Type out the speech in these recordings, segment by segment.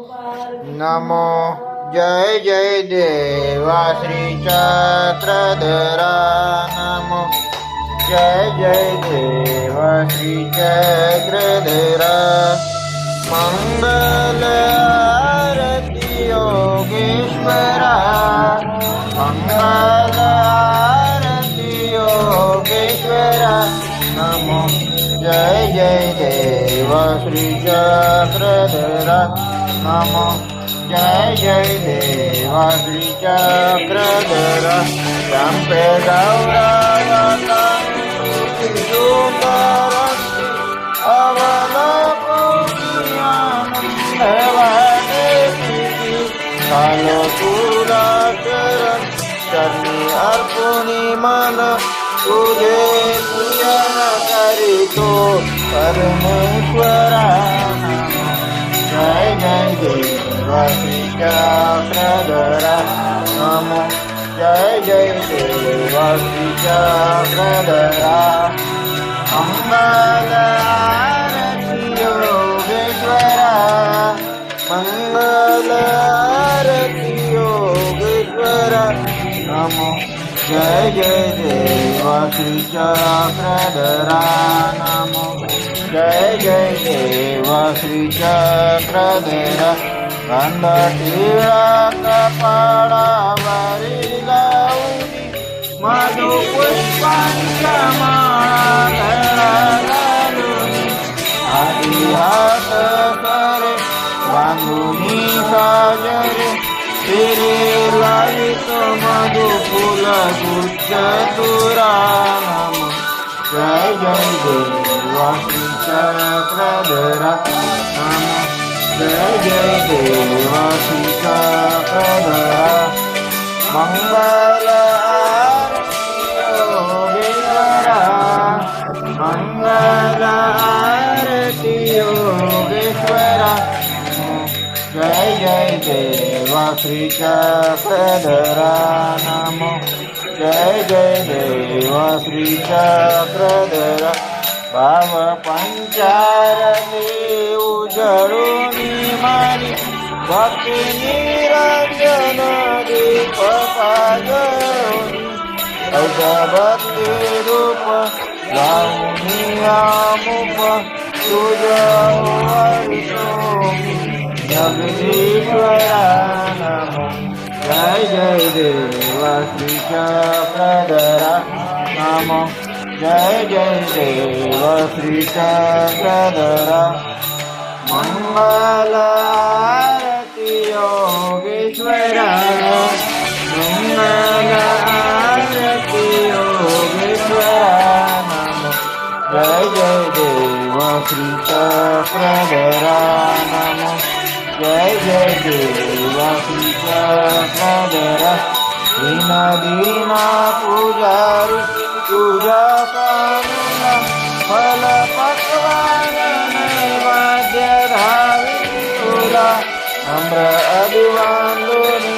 नमो जय जय देवा श्री चक्रधरा नमो जय जय देवा श्री चक्रधरा मंगल आरती योगेश्वरा मंगल आरती योगेश्वरा नमो जय जय देवा श्री चक्रधरा नमो जय जय देवा श्री चक्रधरा चंपे गौरवता कालो तुला चरणी अर्पुनी मन तुझे पूजन करीतो परमेश्वरा जय जय देवा श्री चक्रधरा नमो जय जय देवा श्री चक्रधरा मंगल आरती योगेश्वरा मंगल आरती योगेश्वरा नमो जय जय देवा श्री चक्रधरा नमो जय जय देवा श्री चक्रधरा गंध टिळा कपाळावरी लावूनी मधु पुष्पांच्या माळा घालूनी आधी हात करे बांधुनी साजरे तेरे लावितो मधु फुल गुच्छ तुरा नमो जय जय देवा श्री चक्रधरा नमो जय जय देवा श्री चक्रधरा मंगल आरती योगेश्वरा मंगल आरती योगेश्वरा जय जय देवा श्री चक्रधरा नमो जय जय देवा श्री चक्रधरा भाव पंचारती उजळूनी मारी भक्ती निरंजन दीप पाजळूनी भक्ती रूप लावूनी आमुप तुझ्या जगदीश्वरा नमो जय जय देवा श्री चक्रधरा नमो जय जय देवा श्री चक्रधरा मंगल आरती योगेश्वरा मंगल आरती योगेश्वरा नमो जय जय देवा श्री चक्रधरा नमो जय जय देवा श्री चक्रधरा दीन दीना पुजारी तुझा कानुला फल पक्वान नैवेद्य धावी तुला नम्र अभिवांदुनी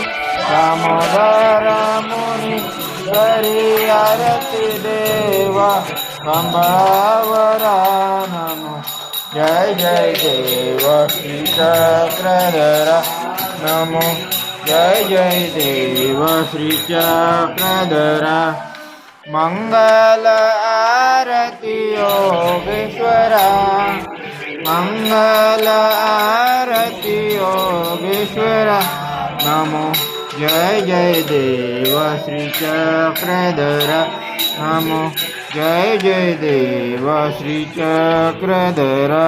दामोदर मुनी करी आरती देवा कंबावरा नमो जय जय देवा श्री चक्रधरा नमो जय जय देवा श्री चक्रधरा मंगल आरती योगेश्वरा मंगल आरती योगेश्वरा नमो जय जय देवा श्री चक्रधरा नमो जय जय देवा श्री चक्रधरा